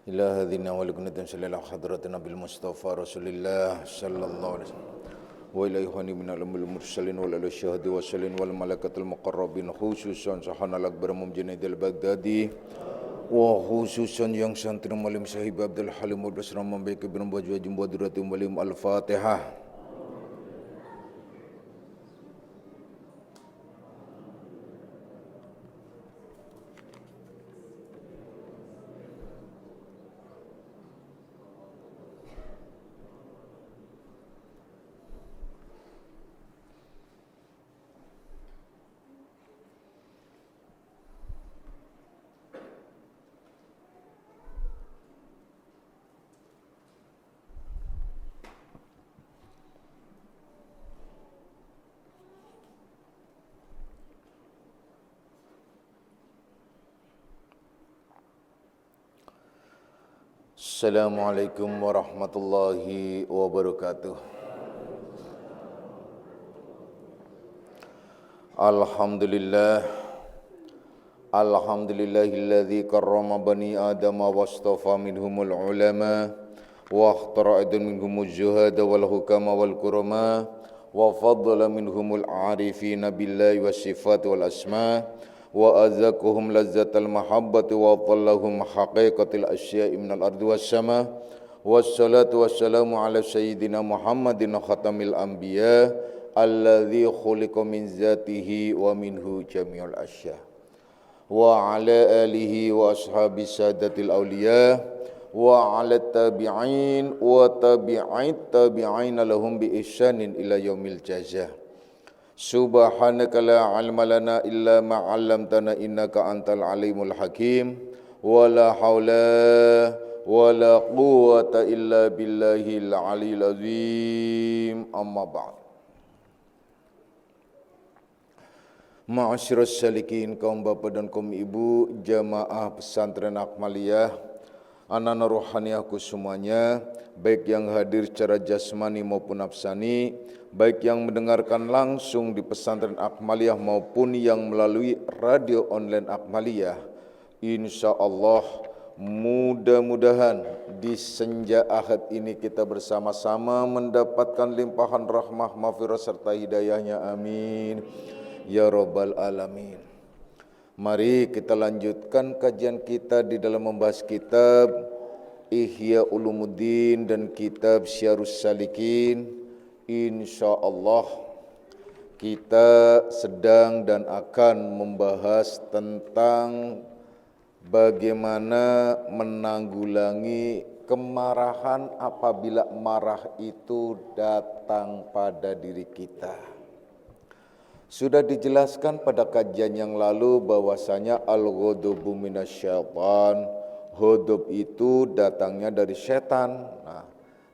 إلى هذه ولكنة صلى الله حضرة نبي المصطفى رسول الله صلى الله عليه وسلم وإلى إخواني من الأنبياء المرسلين والشهداء والصالحين والملائكة المقربين خصوصا Sayyidina Al-Akbar Imam Junaid Al-Baghdadi wa khususan yang santri malim sahib Abdul Halim wa Basram membaik ibn Bajwa Jumbo Duratum Walim Al-Fatihah. Assalamualaikum warahmatullahi wabarakatuh. Alhamdulillahilladzi karrama bani adama wastafa minhumul ulama wa ikhtara minhumuz zuhada wal hukama wal kurama wa faddala minhumul arifina billahi was sifat wal asma wa azakuhum lazzatal mahabbati wa tallahum haqiqatil asya'i minal ardi was sama wassalatu wassalamu ala sayyidina Muhammadin khatamil anbiya alladzi khuliqa min zatihi wa minhu jami'ul asya wa ala alihi wa ashabi sadatil awliya wa ala tabi'in wa tabi'it tabi'in lahum bi ihsanin ila yaumil jazaa. Subhanaka la ilma lana illa ma 'allamtana innaka antal alimul hakim wa la haula wa la quwwata illa billahil aliyil azim amma ba'd. Ma'asyiras salikin, kaum bapak dan kaum ibu jamaah pesantren Akmaliyah, anak-anak rohaniahku semuanya, baik yang hadir secara jasmani maupun nafsani, baik yang mendengarkan langsung di pesantren Akmaliyah maupun yang melalui radio online Akmaliyah. Insya Allah mudah-mudahan di senja Ahad ini kita bersama-sama mendapatkan limpahan rahmah, maghfirah serta hidayahnya. Amin ya rabbal alamin. Mari kita lanjutkan kajian kita di dalam membahas kitab Ihya Ulumuddin dan kitab Syarus Salikin. InsyaAllah kita sedang dan akan membahas tentang bagaimana menanggulangi kemarahan apabila marah itu datang pada diri kita. Sudah dijelaskan pada kajian yang lalu bahwasanya al-ghadabu minasyaitan, ghadab itu datangnya dari setan.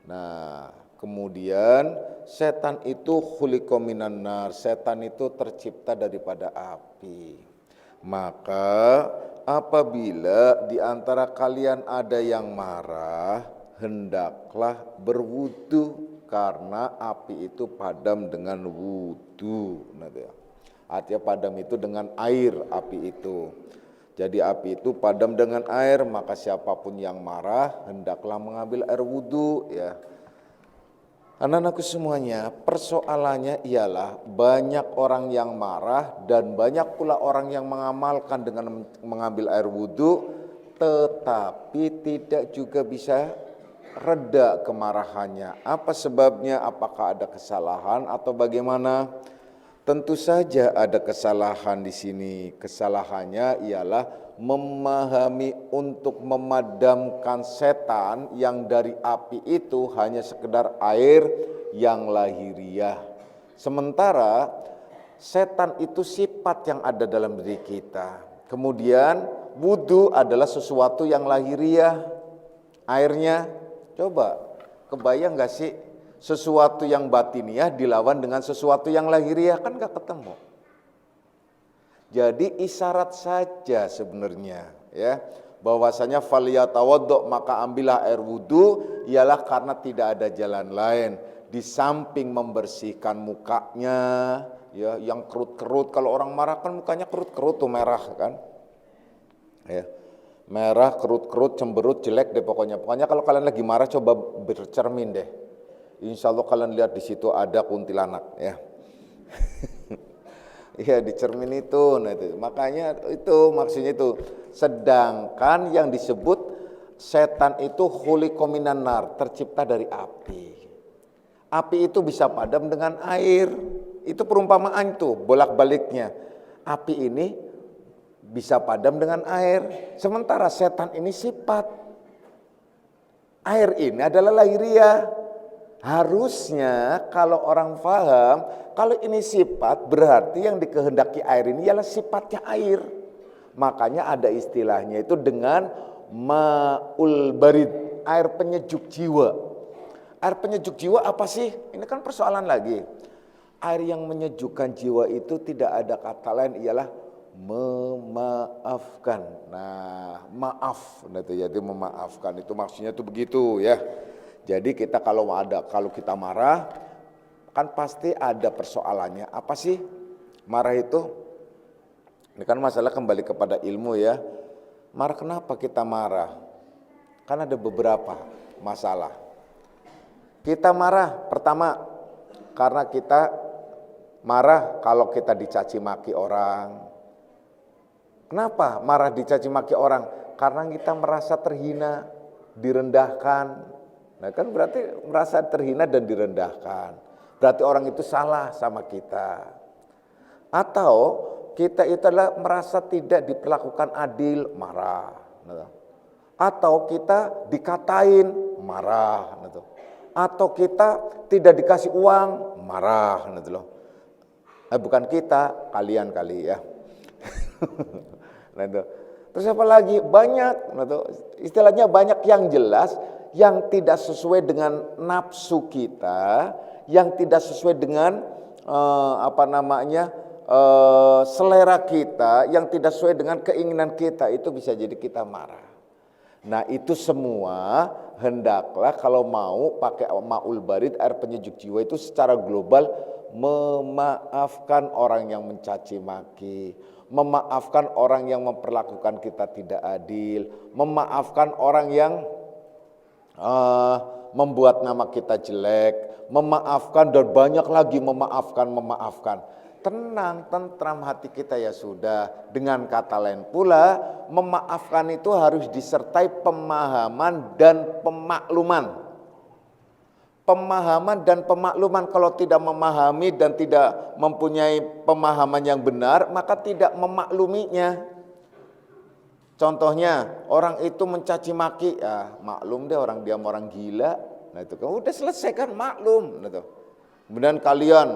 Nah, kemudian setan itu khuliqa minan nar, setan itu tercipta daripada api. Maka apabila di antara kalian ada yang marah, hendaklah berwudu karena api itu padam dengan wudu. Artinya padam itu dengan air api itu. Jadi api itu padam dengan air, maka siapapun yang marah hendaklah mengambil air wudu ya. Anak-anakku semuanya, persoalannya ialah banyak orang yang marah dan banyak pula orang yang mengamalkan dengan mengambil air wudu, tetapi tidak juga bisa reda kemarahannya. Apa sebabnya? Apakah ada kesalahan atau bagaimana? Tentu saja ada kesalahan di sini. Kesalahannya ialah memahami untuk memadamkan setan yang dari api itu hanya sekedar air yang lahiriah. Sementara setan itu sifat yang ada dalam diri kita. Kemudian wudu adalah sesuatu yang lahiriah. Airnya, coba kebayang gak sih? Sesuatu yang batiniah dilawan dengan sesuatu yang lahiriah, kan gak ketemu. Jadi isyarat saja sebenarnya ya, bahwasanya faliyatawaddo, maka ambillah air wudu, ialah karena tidak ada jalan lain di samping membersihkan mukanya ya, yang kerut-kerut. Kalau orang marah kan mukanya kerut-kerut tuh, merah kan ya. merah, kerut-kerut, cemberut, jelek deh pokoknya. Pokoknya kalau kalian lagi marah coba bercermin deh. Insya Allah kalian lihat di situ ada kuntilanak ya. Iya di cermin itu, nah itu makanya itu maksudnya itu. Sedangkan yang disebut setan itu khuliqa minan nar, tercipta dari api. Api itu bisa padam dengan air. Itu perumpamaan tuh bolak-baliknya. Api ini bisa padam dengan air. Sementara setan ini sifat. Air ini adalah lahiriah. Harusnya kalau orang paham, kalau ini sifat berarti yang dikehendaki air ini ialah sifatnya air. Makanya ada istilahnya itu dengan ma'ul barid, air penyejuk jiwa. Air penyejuk jiwa apa sih? Ini kan persoalan lagi. Air yang menyejukkan jiwa itu tidak ada kata lain ialah memaafkan. Nah, maaf, nah itu jadi memaafkan itu maksudnya itu begitu ya. Jadi kita kalau kita marah kan pasti ada persoalannya. Apa sih marah itu? Ini kan masalah kembali kepada ilmu ya. Marah kenapa kita marah? Kan ada beberapa masalah. Kita marah pertama karena kita marah kalau kita dicaci maki orang. Kenapa marah dicaci maki orang? Karena kita merasa terhina, direndahkan. Nah kan berarti merasa terhina dan direndahkan. Berarti orang itu salah sama kita. Atau kita itu adalah merasa tidak diperlakukan adil, marah. Atau kita dikatain, marah. Atau kita tidak dikasih uang, marah. Bukan kita, kalian kali ya. Terus apa lagi? Banyak. Istilahnya banyak yang jelas. Yang tidak sesuai dengan nafsu kita, yang tidak sesuai dengan selera kita, yang tidak sesuai dengan keinginan kita, itu bisa jadi kita marah. Nah itu semua hendaklah kalau mau pakai ma'ul barid, air penyejuk jiwa itu secara global memaafkan orang yang mencaci maki, memaafkan orang yang memperlakukan kita tidak adil, memaafkan orang yang membuat nama kita jelek, memaafkan dan banyak lagi memaafkan. Tenang, tentram hati kita ya sudah. Dengan kata lain pula, memaafkan itu harus disertai pemahaman dan pemakluman. Pemahaman dan pemakluman, kalau tidak memahami dan tidak mempunyai pemahaman yang benar, maka tidak memakluminya. Contohnya orang itu mencaci maki, ya maklum deh orang dia orang gila. Nah itu kan udah selesai kan maklum. Nah, kemudian kalian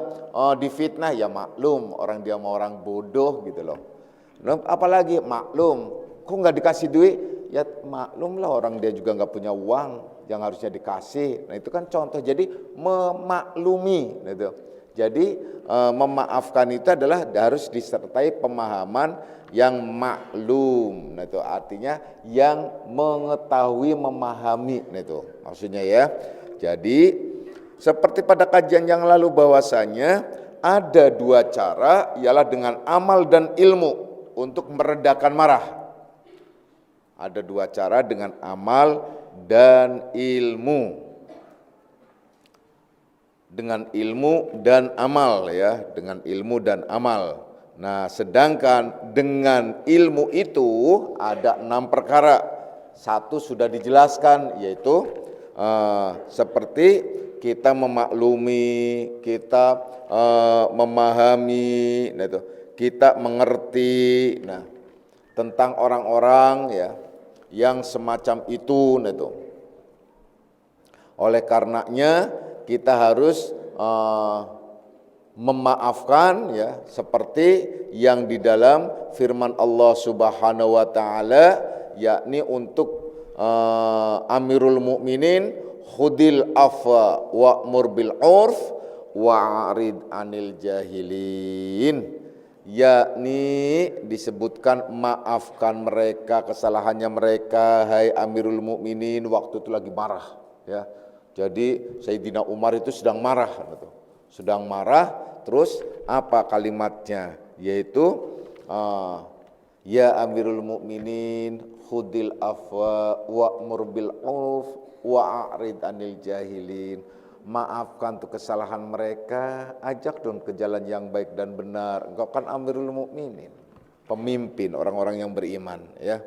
difitnah ya maklum orang dia mau orang bodoh gitu loh. Nah, apalagi maklum, kok nggak dikasih duit? Ya maklum lah orang dia juga nggak punya uang yang harusnya dikasih. Nah itu kan contoh. Jadi memaklumi. Nah, itu. Jadi memaafkan itu adalah harus disertai pemahaman yang maklum. Nah itu artinya yang mengetahui, memahami. Nah itu maksudnya ya. Jadi seperti pada kajian yang lalu bahwasanya ada dua cara, ialah dengan amal dan ilmu untuk meredakan marah. Ada dua cara, dengan amal dan ilmu. Dengan ilmu dan amal ya, dengan ilmu dan amal. Nah, sedangkan dengan ilmu itu ada 6 perkara. Satu sudah dijelaskan, yaitu seperti kita memaklumi, kita memahami, nah itu, kita mengerti, nah tentang orang-orang ya yang semacam itu, nah itu. Oleh karenanya kita harus memaafkan ya, seperti yang di dalam firman Allah Subhanahu wa taala, yakni untuk Amirul Mukminin, khudil afwa wa'mur bil 'urf wa'rid 'anil jahilin. Yakni disebutkan maafkan mereka kesalahannya mereka, hai Amirul Mukminin, waktu itu lagi marah ya. Jadi Sayyidina Umar itu sedang marah, terus apa kalimatnya? Yaitu Ya Amirul Mukminin, khudil afwa wa'mur bil 'urf wa'rid 'anil jahilin. Maafkan tuh kesalahan mereka, ajak dong ke jalan yang baik dan benar. Engkau kan Amirul Mukminin, pemimpin orang-orang yang beriman, ya.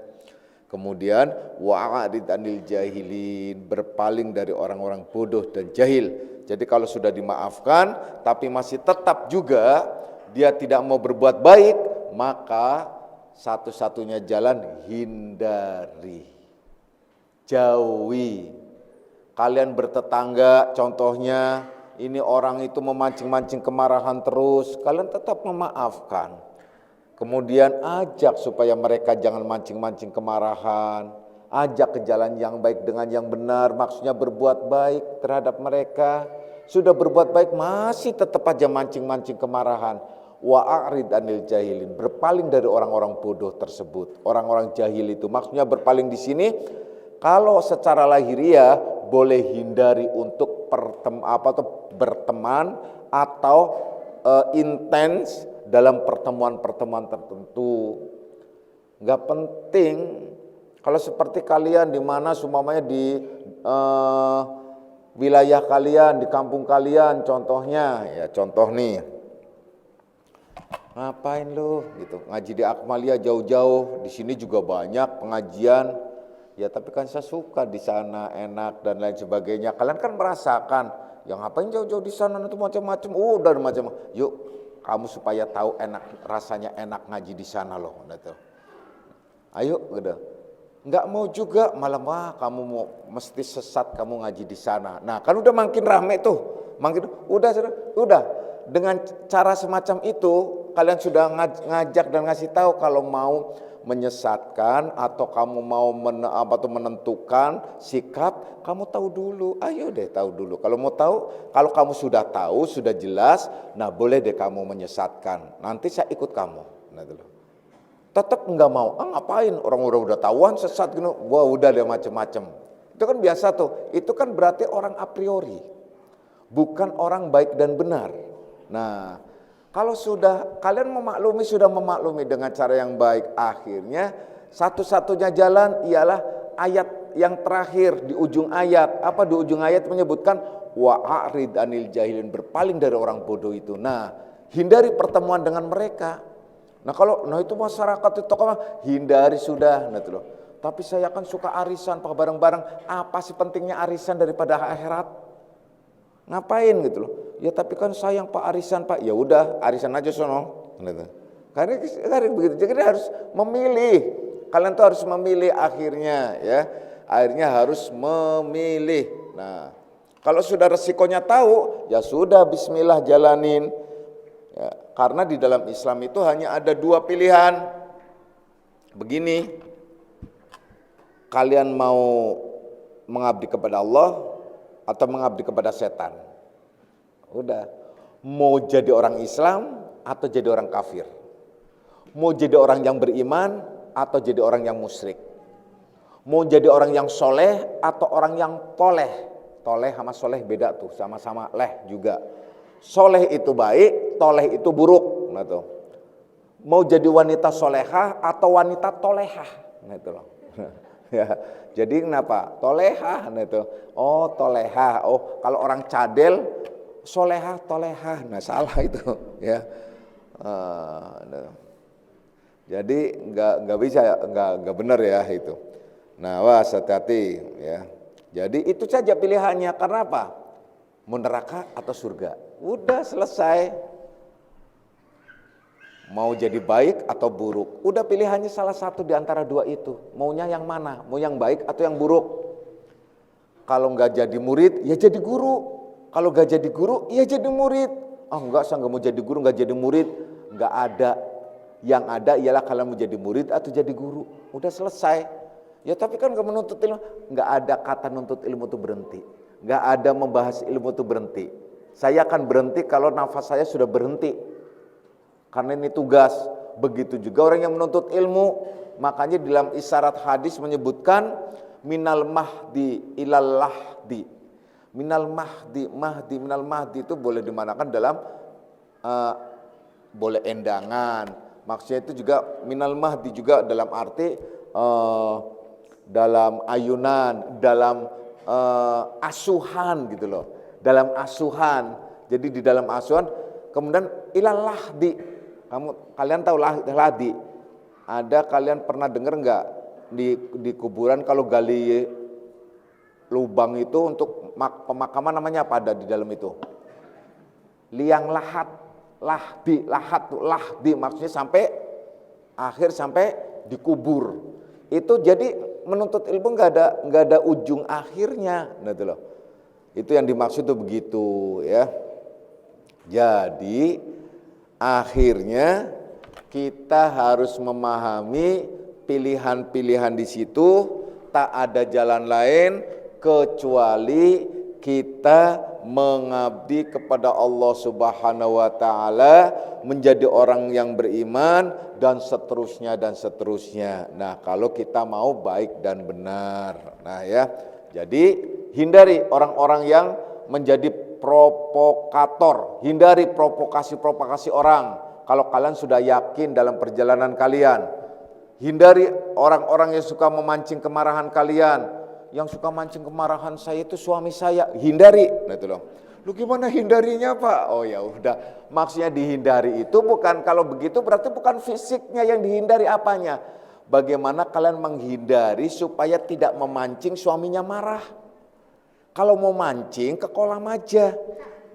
Kemudian wa'rid 'anil jahilin, berpaling dari orang-orang bodoh dan jahil. Jadi kalau sudah dimaafkan tapi masih tetap juga dia tidak mau berbuat baik, maka satu-satunya jalan hindari, jauhi. Kalian bertetangga contohnya, ini orang itu memancing-mancing kemarahan terus, kalian tetap memaafkan. Kemudian ajak supaya mereka jangan mancing-mancing kemarahan, ajak ke jalan yang baik dengan yang benar, maksudnya berbuat baik terhadap mereka. Sudah berbuat baik masih tetap aja mancing-mancing kemarahan. Wa'rid 'anil jahilin, berpaling dari orang-orang bodoh tersebut. Orang-orang jahil itu maksudnya berpaling di sini kalau secara lahiriah boleh hindari untuk berteman atau intens dalam pertemuan-pertemuan tertentu. Enggak penting kalau seperti kalian di mana sumamanya di wilayah kalian, di kampung kalian contohnya, ya contoh nih. Ngapain lu gitu, ngaji di Akmalia jauh-jauh, di sini juga banyak pengajian. Ya tapi kan saya suka di sana, enak dan lain sebagainya. Kalian kan merasakan, yang ngapain jauh-jauh di sana itu macam-macam. Udah macam. Yuk, kamu supaya tahu enak, rasanya enak ngaji di sana loh, gitu. Ayo gitu. Enggak mau juga, malah wah kamu mau mesti sesat kamu ngaji di sana. Nah, kan udah makin rame tuh. Makin udah. Dengan cara semacam itu kalian sudah ngajak dan ngasih tahu kalau mau menyesatkan atau kamu mau menentukan sikap, kamu tahu dulu. Ayo deh tahu dulu. Kalau mau tahu, kalau kamu sudah tahu, sudah jelas, nah boleh deh kamu menyesatkan. Nanti saya ikut kamu. Nah, dulu. Tetap enggak mau. Ngapain? Orang udah tahuan sesat gitu. Wah, udah deh macem-macem. Itu kan biasa tuh. Itu kan berarti orang a priori. Bukan orang baik dan benar. Nah, kalau sudah kalian sudah memaklumi dengan cara yang baik, akhirnya satu-satunya jalan ialah ayat yang terakhir di ujung ayat. Apa di ujung ayat menyebutkan wa'rid 'anil jahilin, berpaling dari orang bodoh itu. Nah, hindari pertemuan dengan mereka. Nah, itu masyarakat itu hindari sudah, nah itu loh. Tapi saya kan suka arisan, pak bareng-bareng. Apa sih pentingnya arisan daripada akhirat? Ngapain gitu loh? Ya tapi kan sayang Pak arisan Pak. Ya udah arisan aja sono. Karena begitu. Jadi harus memilih. Kalian tuh harus memilih akhirnya ya. Akhirnya harus memilih. Nah, kalau sudah resikonya tahu, ya sudah bismillah jalanin. Ya, karena di dalam Islam itu hanya ada dua pilihan. Begini. Kalian mau mengabdi kepada Allah atau mengabdi kepada setan. Udah, mau jadi orang Islam atau jadi orang kafir. Mau jadi orang yang beriman atau jadi orang yang musyrik. Mau jadi orang yang soleh atau orang yang toleh. Toleh sama soleh beda tuh, sama-sama leh juga. Soleh itu baik, toleh itu buruk. Nah tuh. Mau jadi wanita solehah atau wanita tolehah. Nah itu loh. Ya, jadi kenapa? Tolehah, nah itu. Oh, tolehah. Oh, kalau orang cadel, solehah, tolehah. Nah, salah itu, ya. Nah. Jadi nggak bisa, nggak benar ya itu. Nah, wah hati-hati ya. Jadi itu saja pilihannya. Karena apa? Mau neraka atau surga? Udah selesai. Mau jadi baik atau buruk, udah pilihannya salah satu di antara dua itu. Maunya yang mana? Mau yang baik atau yang buruk? Kalau nggak jadi murid, ya jadi guru. Kalau nggak jadi guru, ya jadi murid. Oh enggak, saya nggak mau jadi guru, nggak jadi murid. Nggak ada. Yang ada ialah kalian mau jadi murid atau jadi guru. Udah selesai. Ya tapi kan nggak menuntut ilmu. Nggak ada kata nuntut ilmu itu berhenti. Nggak ada membahas ilmu itu berhenti. Saya akan berhenti kalau nafas saya sudah berhenti. Karena ini tugas. Begitu juga orang yang menuntut ilmu. Makanya dalam isyarat hadis menyebutkan minal mahdi ilal lahdi. Minal mahdi itu boleh dimanakan dalam boleh endangan, Maksudnya itu juga minal mahdi juga dalam arti dalam ayunan, dalam asuhan gitu loh. Dalam asuhan. Jadi di dalam asuhan kemudian ilal lahdi. Kalian tahu lahdi? Ada kalian pernah dengar enggak di kuburan kalau gali lubang itu untuk pemakaman namanya apa ada di dalam itu? Liang lahat, lahdi maksudnya sampai akhir sampai dikubur. Itu jadi menuntut ilmu nggak ada ujung akhirnya, gitu loh. Itu yang dimaksud tuh begitu ya. Jadi akhirnya kita harus memahami pilihan-pilihan di situ, tak ada jalan lain kecuali kita mengabdi kepada Allah Subhanahu wa taala, menjadi orang yang beriman dan seterusnya dan seterusnya. Nah, kalau kita mau baik dan benar. Nah, ya. Jadi hindari orang-orang yang menjadi provokator, hindari provokasi-provokasi orang. Kalau kalian sudah yakin dalam perjalanan kalian, hindari orang-orang yang suka memancing kemarahan kalian. Yang suka mancing kemarahan saya itu suami saya, hindari. Nah itu loh. Lu gimana hindarinya Pak? Oh ya udah, maksudnya dihindari itu bukan, kalau begitu berarti bukan fisiknya yang dihindari, apanya? Bagaimana kalian menghindari supaya tidak memancing suaminya marah? Kalau mau mancing ke kolam aja.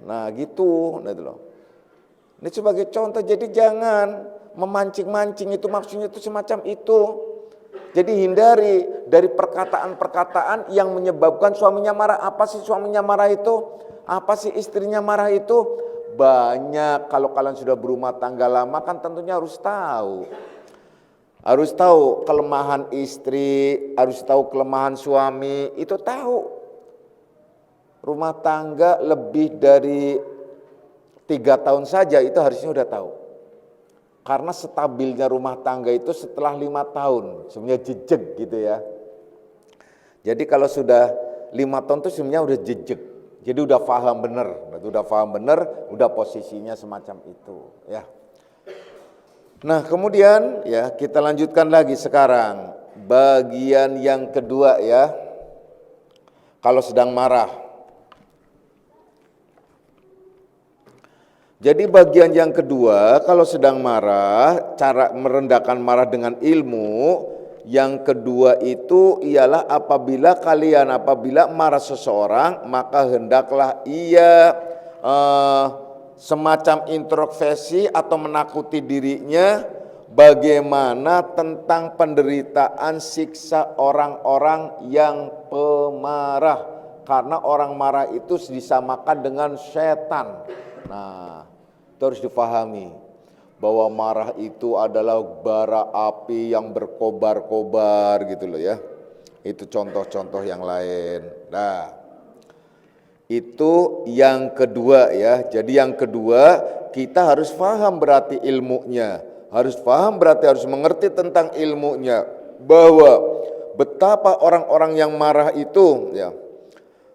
Nah gitu, nah itu loh. Ini sebagai contoh, jadi jangan memancing-mancing, itu maksudnya itu semacam itu. Jadi hindari dari perkataan-perkataan yang menyebabkan suaminya marah. Apa sih suaminya marah itu? Apa sih istrinya marah itu? Banyak. Kalau kalian sudah berumah tangga lama kan tentunya harus tahu. Harus tahu kelemahan istri, harus tahu kelemahan suami, itu tahu. Rumah tangga lebih dari 3 tahun saja itu harusnya udah tahu. Karena stabilnya rumah tangga itu setelah 5 tahun, sebenarnya jejeg gitu ya. Jadi kalau sudah 5 tahun itu sebenarnya udah jejeg. Jadi udah paham benar, udah posisinya semacam itu ya. Nah kemudian ya kita lanjutkan lagi sekarang. Bagian yang kedua ya, kalau sedang marah. Jadi bagian yang kedua, kalau sedang marah, cara merendahkan marah dengan ilmu. Yang kedua itu ialah apabila marah seseorang, maka hendaklah ia semacam introspeksi atau menakuti dirinya bagaimana tentang penderitaan siksa orang-orang yang pemarah. Karena orang marah itu disamakan dengan setan. Nah, itu harus difahami bahwa marah itu adalah bara api yang berkobar-kobar gitu loh ya. Itu contoh-contoh yang lain. Nah, itu yang kedua ya. Jadi yang kedua kita harus paham berarti ilmunya. Harus paham berarti harus mengerti tentang ilmunya. Bahwa betapa orang-orang yang marah itu ya,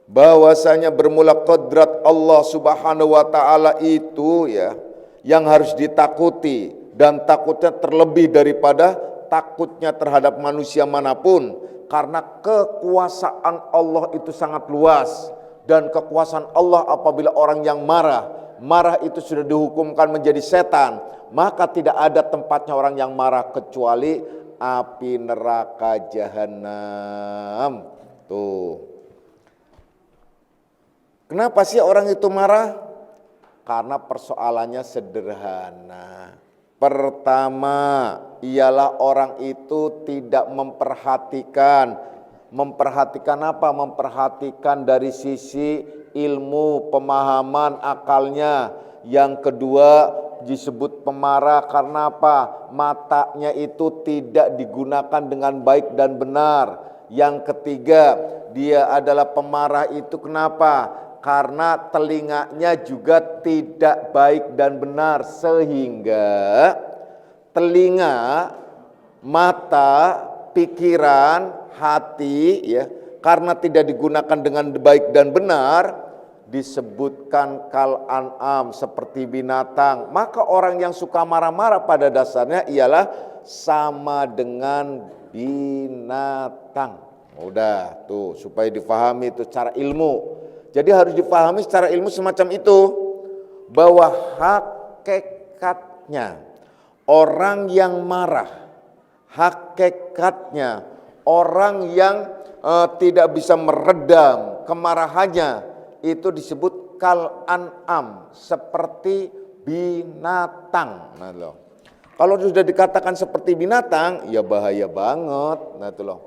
bahwasanya bermula kodrat Allah Subhanahu wa taala itu ya yang harus ditakuti, dan takutnya terlebih daripada takutnya terhadap manusia manapun, karena kekuasaan Allah itu sangat luas, dan kekuasaan Allah apabila orang yang marah itu sudah dihukumkan menjadi setan, maka tidak ada tempatnya orang yang marah kecuali api neraka jahanam. Tuh. Kenapa sih orang itu marah? Karena persoalannya sederhana. Pertama, ialah orang itu tidak memperhatikan apa? Memperhatikan dari sisi ilmu, pemahaman, akalnya. Yang kedua, disebut pemarah karena apa? Matanya itu tidak digunakan dengan baik dan benar. Yang ketiga, dia adalah pemarah itu kenapa? Karena telinganya juga tidak baik dan benar, sehingga telinga, mata, pikiran, hati ya, karena tidak digunakan dengan baik dan benar, disebutkan kal an'am seperti binatang, maka orang yang suka marah-marah pada dasarnya ialah sama dengan binatang. Udah tuh, supaya difahami itu secara ilmu. Jadi harus difahami secara ilmu semacam itu, bahwa hakikatnya orang yang marah, hakikatnya orang yang tidak bisa meredam kemarahannya, itu disebut kal an'am, seperti binatang. Nah, loh. Kalau sudah dikatakan seperti binatang, ya bahaya banget. Nah, itu loh.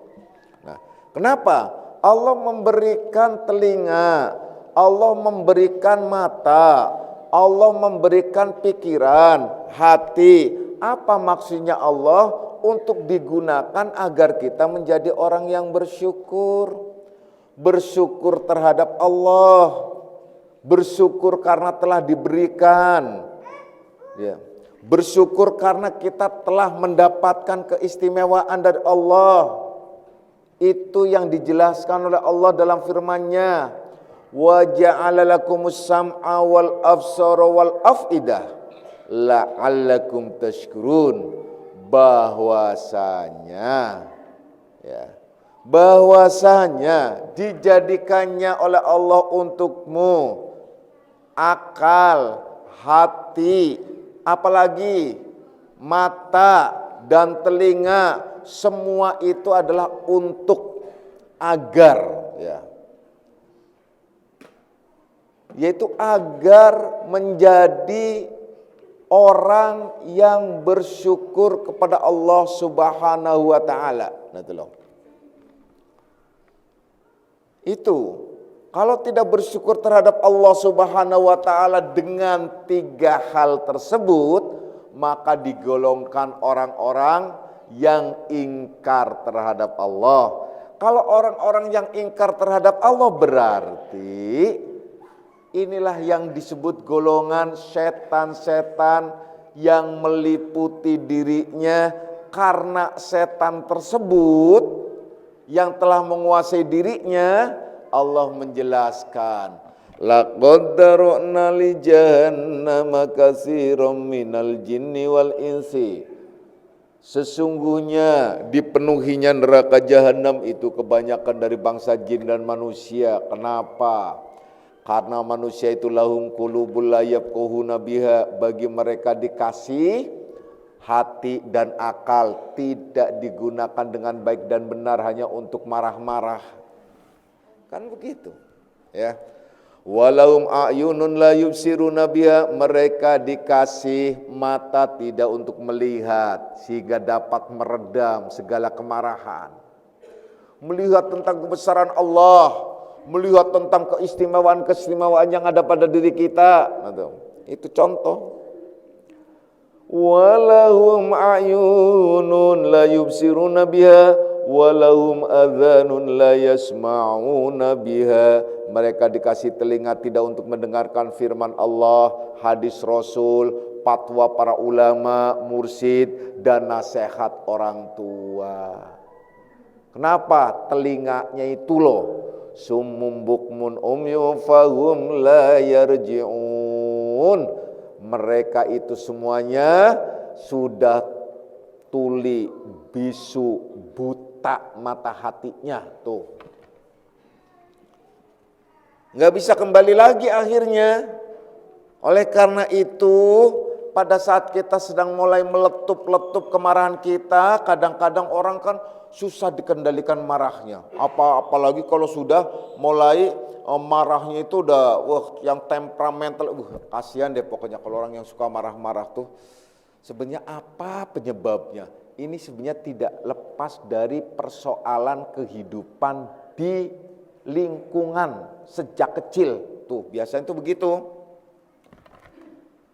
Nah, kenapa? Allah memberikan telinga, Allah memberikan mata, Allah memberikan pikiran, hati. Apa maksudnya Allah? Untuk digunakan agar kita menjadi orang yang bersyukur. Bersyukur terhadap Allah, bersyukur karena telah diberikan, ya. Bersyukur karena kita telah mendapatkan keistimewaan dari Allah. Itu yang dijelaskan oleh Allah dalam firman-Nya, wa ja'ala lakumus sam'a wal absara wal afidah la'allakum tashkurun. Bahwasanya, ya, bahwasanya dijadikannya oleh Allah untukmu akal, hati, apalagi mata dan telinga, semua itu adalah untuk agar, ya, yaitu agar menjadi orang yang bersyukur kepada Allah Subhanahu wa taala. Nah, itu kalau tidak bersyukur terhadap Allah Subhanahu wa taala dengan 3 hal tersebut, maka digolongkan orang-orang yang ingkar terhadap Allah. Kalau orang-orang yang ingkar terhadap Allah, berarti inilah yang disebut golongan setan-setan yang meliputi dirinya, karena setan tersebut yang telah menguasai dirinya. Allah menjelaskan, laqad dara'na li jahannama katsiran minal jinni wal insi. Sesungguhnya dipenuhinya neraka jahanam itu kebanyakan dari bangsa jin dan manusia. Kenapa? Karena manusia itu lahum qulubul la yafqahuna biha, bagi mereka dikasih hati dan akal, tidak digunakan dengan baik dan benar, hanya untuk marah-marah. Kan begitu, ya. Walahum a'yunun la yubsiruna biha, mereka dikasih mata tidak untuk melihat sehingga dapat meredam segala kemarahan. Melihat tentang kebesaran Allah, melihat tentang keistimewaan yang ada pada diri kita. Itu contoh. Walahum a'yunun la yubsiruna biha walahum adhanun la yasma'una biha, mereka dikasih telinga tidak untuk mendengarkan firman Allah, hadis Rasul, fatwa para ulama, mursyid, dan nasihat orang tua. Kenapa? Telinganya itu loh, summum bukmun umyun fahum la yarji'un, mereka itu semuanya sudah tuli, bisu, buta mata hatinya tuh, nggak bisa kembali lagi akhirnya. Oleh karena itu, pada saat kita sedang mulai meletup-letup kemarahan kita, kadang-kadang orang kan susah dikendalikan marahnya. Apalagi kalau sudah mulai marahnya itu udah yang temperamental, kasihan deh pokoknya kalau orang yang suka marah-marah tuh. Sebenarnya apa penyebabnya? Ini sebenarnya tidak lepas dari persoalan kehidupan di lingkungan sejak kecil. Tuh, biasanya tuh begitu.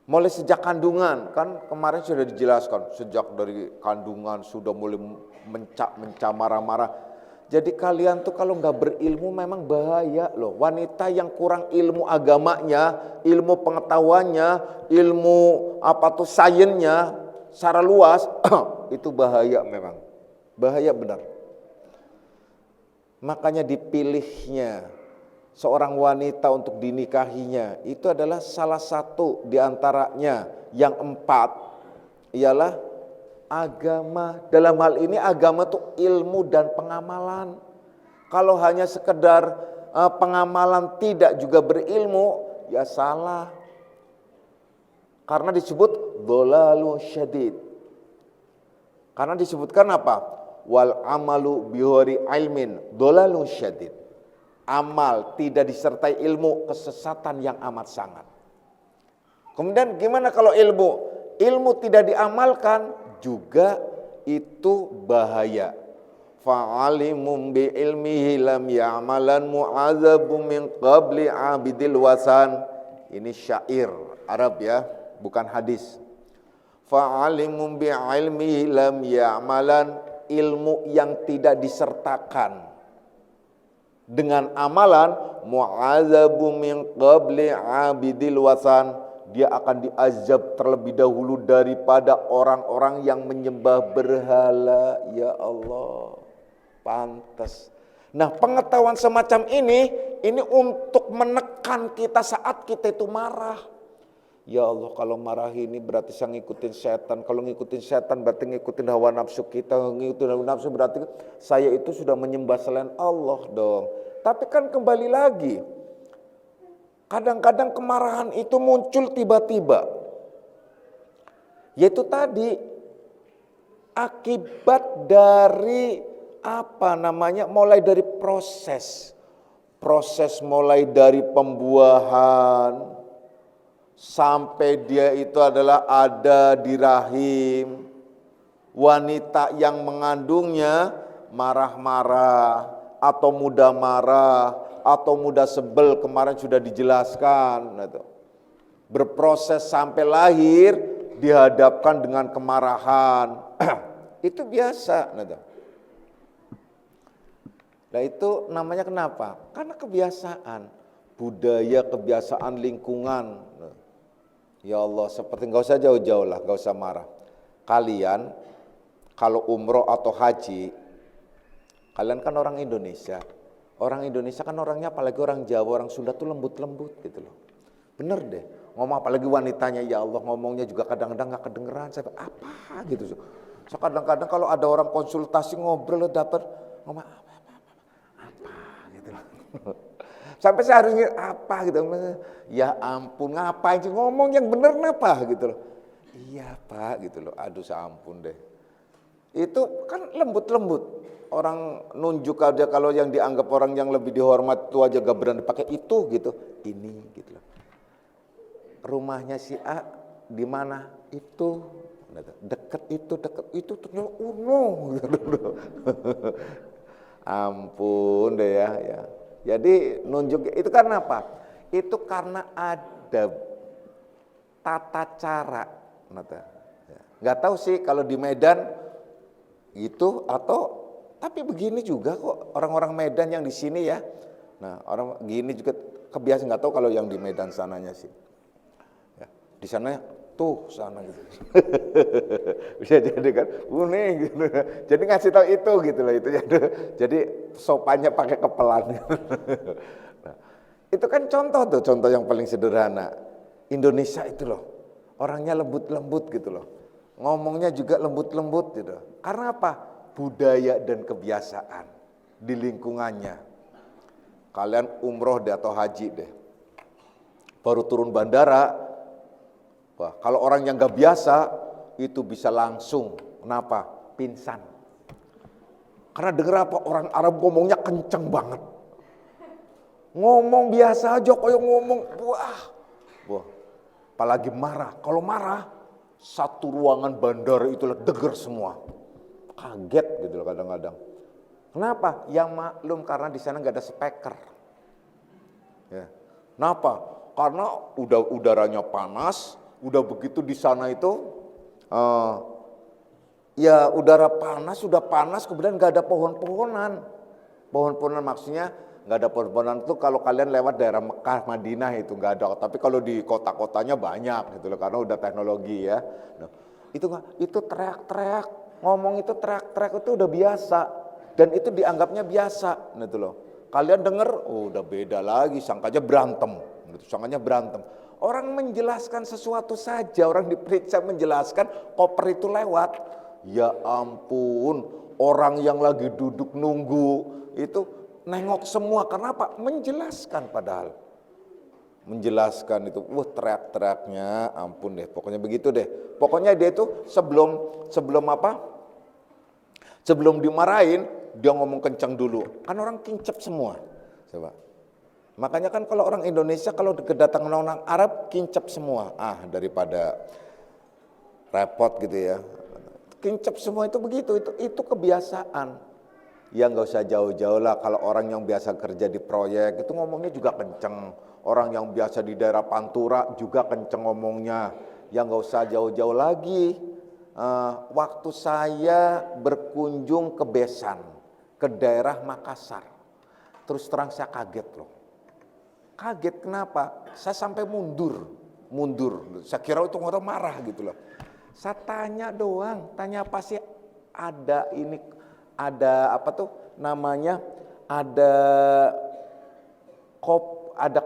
Mulai sejak kandungan, kan kemarin sudah dijelaskan, sejak dari kandungan sudah mulai mencak marah-marah. Jadi kalian tuh kalau nggak berilmu memang bahaya loh. Wanita yang kurang ilmu agamanya, ilmu pengetahuannya, ilmu sainsnya secara luas, itu bahaya memang. Bahaya benar. Makanya dipilihnya seorang wanita untuk dinikahinya, itu adalah salah satu di antaranya. Yang 4 ialah agama. Dalam hal ini agama itu ilmu dan pengamalan. Kalau hanya sekedar pengamalan tidak juga berilmu, ya salah. Karena disebut dhalalu syadid. Karena disebutkan apa? Wal amalu bihori ilmin dhalalu syadid. Amal tidak disertai ilmu, kesesatan yang amat sangat. Kemudian gimana kalau ilmu? Ilmu tidak diamalkan juga itu bahaya. Fa'alimum bi ilmihi lam ya'malan mu'adzabu min qabli abidil wasan. Ini syair Arab ya, bukan hadis. Fa'alimum bi ilmihi lam ya'malan, ilmu yang tidak disertakan dengan amalan, mu'adzabu min qabli abidil wasan, dia akan diazab terlebih dahulu daripada orang-orang yang menyembah berhala. Ya Allah, pantas. Nah, pengetahuan semacam ini untuk menekan kita saat kita itu marah. Ya Allah, kalau marah ini berarti saya ngikutin setan. Kalau ngikutin setan berarti ngikutin hawa nafsu kita. Ngikutin hawa nafsu berarti saya itu sudah menyembah selain Allah dong. Tapi kan kembali lagi, kadang-kadang kemarahan itu muncul tiba-tiba. Yaitu tadi, akibat dari mulai dari proses mulai dari pembuahan sampai dia itu adalah ada di rahim. Wanita yang mengandungnya marah-marah atau mudah marah atau mudah sebel, kemarin sudah dijelaskan. Berproses sampai lahir dihadapkan dengan kemarahan. Itu biasa. Nah itu namanya kenapa? Karena kebiasaan, budaya, kebiasaan lingkungan. Ya Allah, seperti nggak usah jauh-jauh lah, nggak usah marah. Kalian kalau umroh atau haji, kalian kan orang Indonesia. Orang Indonesia kan orangnya, apalagi orang Jawa, orang Sunda tuh lembut-lembut gitu loh. Bener deh, ngomong apalagi wanitanya, ya Allah ngomongnya juga kadang-kadang gak kedengeran. Saya apa gitu. So, kadang-kadang kalau ada orang konsultasi ngobrol dapat ngomong apa gitu loh. Sampai saya harus apa gitu. Ya ampun, ngapain sih ngomong yang bener apa gitu loh. Iya Pak gitu loh, aduh saya ampun deh. Itu kan lembut-lembut. Orang nunjuk aja, kalau yang dianggap orang yang lebih dihormat itu aja gak berani pakai itu gitu. Ini gitu loh. Rumahnya si A di mana? Itu deket itu ternyata gitu. Ampun deh ya. Jadi nunjuk itu karena apa? Itu karena ada tata cara. Nggak tahu sih kalau di Medan itu atau, tapi begini juga kok orang-orang Medan yang di sini ya. Nah orang gini juga kebiasaan, nggak tahu kalau yang di Medan sananya sih. Ya, di sana tuh sana gitu. Bisa jadi kan, nih gitu. Jadi ngasih tahu itu gitu loh itu. Jadi sopannya pakai kepelan. Nah, itu kan contoh yang paling sederhana. Indonesia itu loh, orangnya lembut-lembut gitu loh. Ngomongnya juga lembut-lembut gitu. Karena apa? Budaya dan kebiasaan di lingkungannya. Kalian umroh deh atau haji deh. Baru turun bandara, wah, kalau orang yang gak biasa itu bisa langsung, kenapa? Pingsan. Karena dengar apa? Orang Arab ngomongnya kenceng banget. Ngomong biasa aja kayak ngomong, wah. Apalagi marah. Kalau marah, satu ruangan bandara itulah deger semua. Kaget gitu loh kadang-kadang. Kenapa? Yang maklum karena di sana nggak ada speaker. Ya. Kenapa? Karena udah udaranya panas, udah begitu di sana itu, ya udara panas, sudah panas, kemudian nggak ada pohon-pohonan. Pohon-pohonan maksudnya nggak ada pohon-pohonan itu kalau kalian lewat daerah Mekah, Madinah itu nggak ada. Tapi kalau di kota-kotanya banyak gitu loh, karena udah teknologi ya. Nah, itu teriak-teriak, ngomong itu teriak-teriak itu udah biasa dan itu dianggapnya biasa gitu loh. Kalian dengar, oh udah beda lagi, sangkanya berantem. Sangkanya berantem. Orang menjelaskan sesuatu saja, orang diperiksa menjelaskan, koper itu lewat. Ya ampun, orang yang lagi duduk nunggu itu nengok semua. Kenapa? Menjelaskan padahal. Menjelaskan itu, teriak-teriaknya, ampun deh, pokoknya begitu deh. Pokoknya dia itu sebelum apa? Sebelum dimarahin, dia ngomong kencang dulu. Kan orang kincep semua. Coba. Makanya kan kalau orang Indonesia kalau kedatangan orang Arab kincep semua. Daripada repot gitu ya. Kincep semua itu begitu, itu kebiasaan. Ya nggak usah jauh-jauh lah, kalau orang yang biasa kerja di proyek itu ngomongnya juga kenceng. Orang yang biasa di daerah Pantura juga kenceng ngomongnya. Ya nggak usah jauh-jauh lagi. Waktu saya berkunjung ke Besan, ke daerah Makassar, terus terang saya kaget loh. Kaget kenapa? Saya sampai mundur. Saya kira itu orang marah gitu loh. Saya tanya doang, tanya apa sih? Ada apa tuh namanya? Ada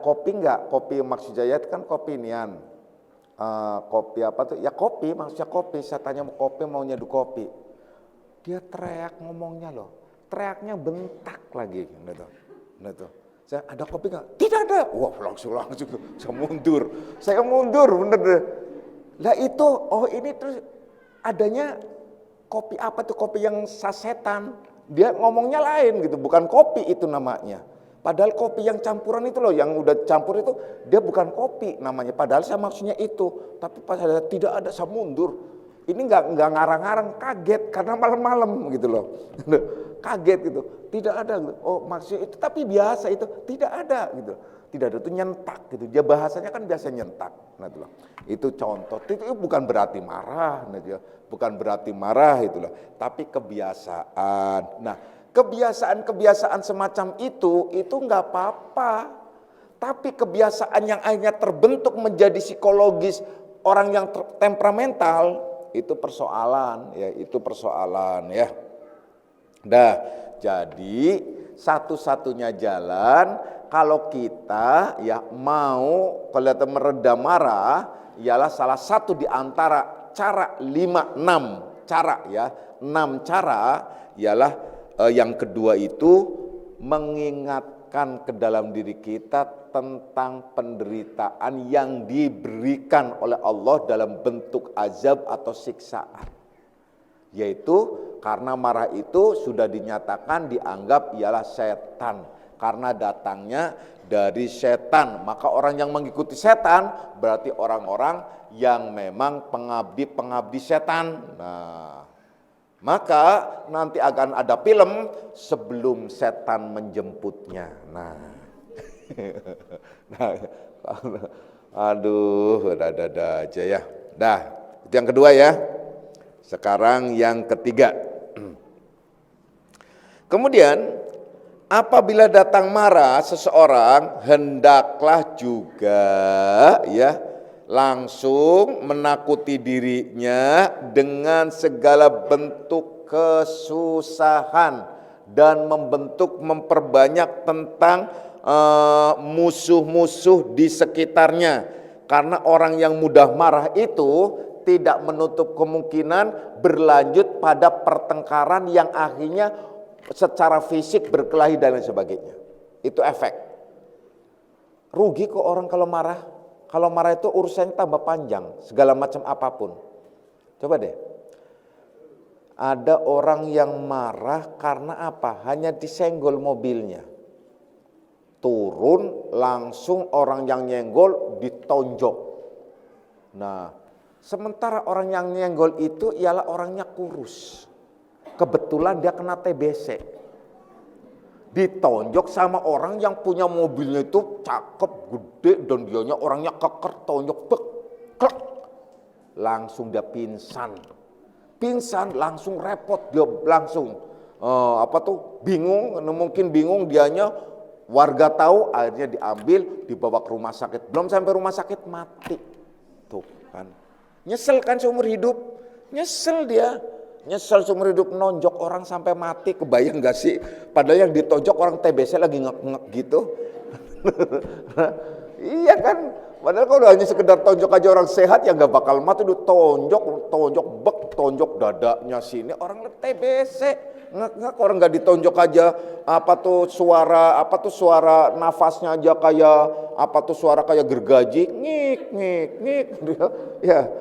kopi nggak? Kopi maksud saya kan kopi nian. Kopi apa tuh? Ya kopi, maksudnya kopi. Saya tanya mau kopi, mau nyeduh kopi. Dia teriak ngomongnya loh. Teriaknya bentak lagi gitu. Saya, ada kopi nggak? Tidak ada. Wah langsung saya mundur bener deh. Lah itu, ini terus adanya kopi apa tuh, kopi yang sasetan. Dia ngomongnya lain gitu, bukan kopi itu namanya. Padahal kopi yang campuran itu loh, yang udah campur itu dia bukan kopi namanya. Padahal saya maksudnya itu, tapi pas ada tidak ada, saya mundur. Ini nggak ngarang-ngarang, kaget karena malam-malam gitu loh. Kaget gitu, tidak ada. Oh maksudnya itu, tapi biasa itu tidak ada gitu. Tidak ada, itu nyentak gitu. Dia bahasanya kan biasa nyentak. Nah, itu contoh. Itu bukan berarti marah, bukan berarti marah itulah. Tapi kebiasaan. Nah, kebiasaan semacam itu nggak apa-apa. Tapi kebiasaan yang akhirnya terbentuk menjadi psikologis orang yang temperamental itu persoalan ya. Nah, jadi satu-satunya jalan kalau kita ya mau kelihatan meredam marah ialah salah satu di antara cara 6 cara ya. 6 cara ialah yang kedua itu mengingatkan ke dalam diri kita tentang penderitaan yang diberikan oleh Allah dalam bentuk azab atau siksaan. Yaitu karena marah itu sudah dinyatakan dianggap ialah setan. Karena datangnya dari setan. Maka orang yang mengikuti setan berarti orang-orang yang memang pengabdi setan. Nah, maka nanti akan ada film sebelum setan menjemputnya. Nah, aduh, ada aja ya. Nah, itu yang kedua ya. Sekarang yang ketiga. Kemudian apabila datang marah seseorang, hendaklah juga ya langsung menakuti dirinya dengan segala bentuk kesusahan dan memperbanyak tentang musuh-musuh di sekitarnya. Karena orang yang mudah marah itu tidak menutup kemungkinan berlanjut pada pertengkaran yang akhirnya secara fisik berkelahi dan lain sebagainya. Itu efek. Rugi kok orang kalau marah. Kalau marah itu urusannya tambah panjang, segala macam apapun. Coba deh. Ada orang yang marah karena apa? Hanya disenggol mobilnya. Turun langsung orang yang nyenggol ditonjok. Nah, sementara orang yang nyenggol itu ialah orangnya kurus. Kebetulan dia kena TBC. Ditonjok sama orang yang punya mobilnya itu cakep, gede, dan dianya orangnya keker, tonjok, klek. Langsung dia pingsan. Pingsan langsung repot, dia langsung bingung, mungkin bingung dianya, warga tahu, akhirnya diambil, dibawa ke rumah sakit. Belum sampai rumah sakit mati. Tuh kan. Nyesel kan seumur hidup, nyesel dia. Nyesel seumur hidup nonjok orang sampai mati, kebayang gak sih? Padahal yang ditonjok orang TBC lagi ngek-ngek gitu. Iya kan? Padahal kalau hanya sekedar tonjok aja orang sehat ya gak bakal mati. Itu tonjok bek, tonjok dadanya sini, orang TBC ngek-ngek, orang gak ditonjok aja. Apa tuh suara nafasnya aja kayak suara kayak gergaji, ngik. Ya.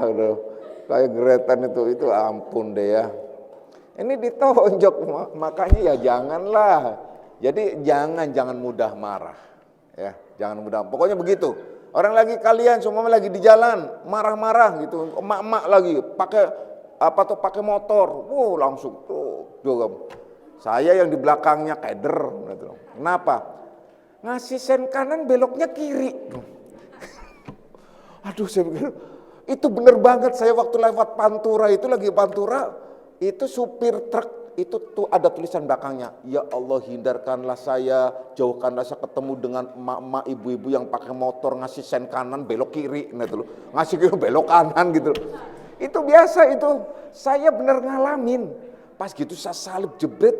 Aduh. Kayak geretan itu ampun deh ya. Ini ditonjok, makanya ya janganlah. Jadi jangan mudah marah. Ya, jangan mudah. Pokoknya begitu. Orang lagi kalian semua lagi di jalan, marah-marah gitu. Emak-emak lagi pakai motor. Langsung tuh. Saya yang di belakangnya keder. Kenapa? Ngasih sen kanan beloknya kiri. Aduh, saya pikir itu bener banget. Saya waktu lewat Pantura itu supir truk itu tuh ada tulisan belakangnya, ya Allah hindarkanlah saya, jauhkanlah saya ketemu dengan emak-emak ibu-ibu yang pakai motor ngasih sen kanan belok kiri gitu loh. Ngasih kiri belok kanan gitu loh. Itu biasa itu. Saya bener ngalamin. Pas gitu saya salib jebret.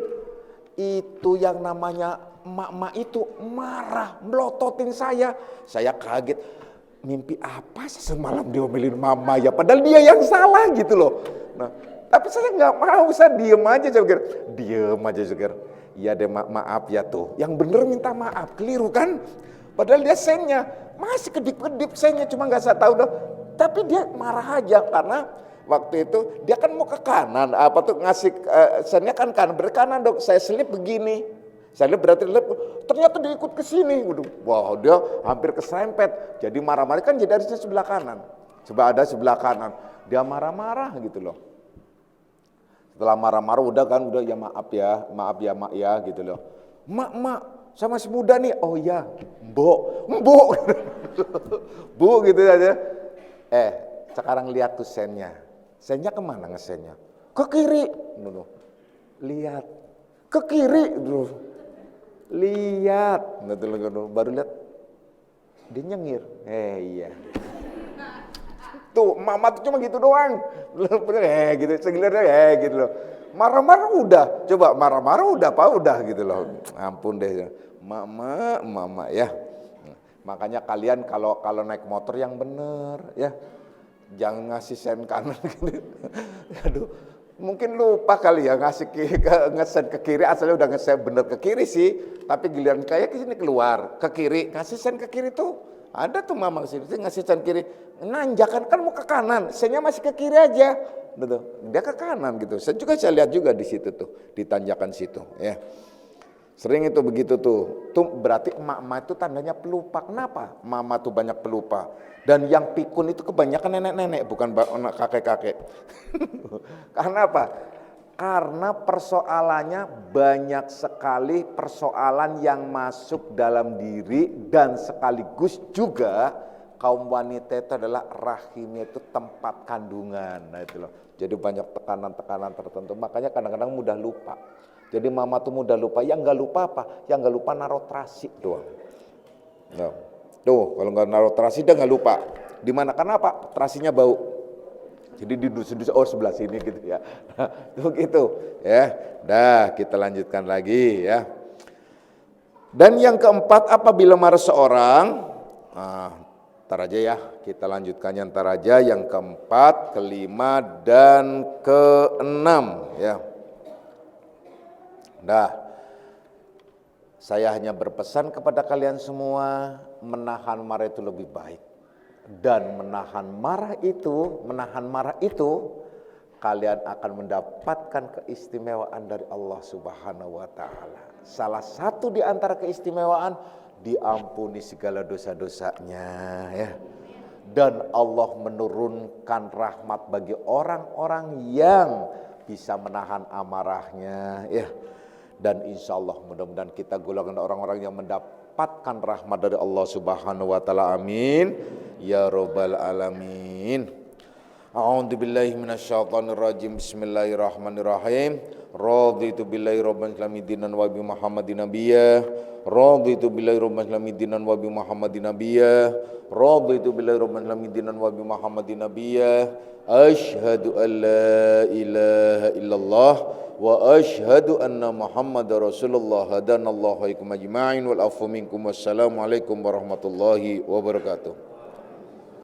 Itu yang namanya emak-emak itu marah, melototin saya. Saya kaget. Mimpi apa sih semalam diomelin mama ya, padahal dia yang salah gitu loh. Nah, tapi saya nggak mau, saya diem aja, saya pikir, iya deh maaf ya tuh, yang bener minta maaf, keliru kan, padahal dia sennya masih kedip-kedip sennya, cuma nggak saya tahu dong, tapi dia marah aja karena waktu itu dia kan mau ke kanan, ngasih sennya kan kanan, berkanan dong, saya selip begini. Saya lihat berarti ternyata dia ikut ke sini. Wah, dia hampir keserempet. Jadi marah-marah kan jadi harusnya sebelah kanan. Coba ada sebelah kanan. Dia marah-marah gitu loh. Setelah marah-marah udah ya maaf ya mak ya gitu loh. Mak, saya masih muda nih. Oh ya, mbok. Bu gitu aja. Sekarang lihat tuh sennya. Sennya kemana ngesennya? Ke kiri. Lihat. Ke kiri. Lihat, baru lihat dia nyengir. Iya. Tuh, mama tuh cuma gitu doang. Gitu, segilirnya gitu loh. Marah-marah udah. Coba marah-marah udah apa udah gitu loh. Ampun deh. Mama ya. Makanya kalian kalau naik motor yang bener ya. Jangan ngasih sen kanan gitu. Aduh. Mungkin lupa kali ya ngesen ke kiri, asalnya udah ngesen bener ke kiri sih, tapi giliran kayak ke sini keluar ke kiri, ngasih sen ke kiri tuh ada tuh mama kesini ngasih sen kiri, nanjakan kan mau ke kanan, sennya masih ke kiri aja, gitu. Dia ke kanan gitu. Saya lihat juga di situ tuh, di tanjakan situ, ya. Sering itu begitu tuh berarti emak-emak itu tandanya pelupa. Kenapa? Mama tuh banyak pelupa. Dan yang pikun itu kebanyakan nenek-nenek, bukan kakek-kakek. Karena apa? Karena persoalannya banyak sekali persoalan yang masuk dalam diri dan sekaligus juga kaum wanita itu adalah rahimnya itu tempat kandungan. Nah itu loh. Jadi banyak tekanan-tekanan tertentu. Makanya kadang-kadang mudah lupa. Jadi mama tuh mudah lupa. Yang nggak lupa apa? Yang nggak lupa naruh terasi doang. Nah, tuh kalau nggak naruh terasi dia nggak lupa. Di mana? Karena apa? Terasinya bau. Jadi didus-dus sebelah sini gitu ya. Tuh gitu ya. Dah kita lanjutkan lagi ya. Dan yang keempat, apabila marah seorang, ntar aja ya, kita lanjutkannya ntar aja. Yang keempat, kelima dan keenam ya. Nah, saya hanya berpesan kepada kalian semua, menahan marah itu lebih baik. Dan menahan marah itu, kalian akan mendapatkan keistimewaan dari Allah Subhanahu wa Ta'ala. Salah satu di antara keistimewaan, diampuni segala dosa-dosanya ya. Dan Allah menurunkan rahmat bagi orang-orang yang bisa menahan amarahnya ya. Dan insya Allah mudah-mudahan kita golongan orang-orang yang mendapatkan rahmat dari Allah Subhanahu wa Ta'ala. Amin ya rabbal alamin. A'udzubillahi minasyaitonirrajim. Bismillahirrahmanirrahim. raditu billahi rabban islami dinan wa bi Muhammadin nabiyya, raditu billahi rabban islami dinan wa bi Muhammadin nabiyya, raditu billahi rabban islami dinan wa bi Muhammadin nabiyya, asyhadu an la ilaha illallah wa asyhadu anna Muhammadar Rasulullah. Hadanallahu ikum ajma'in wal afu minkum. Wassalamualaikum warahmatullahi wabarakatuh.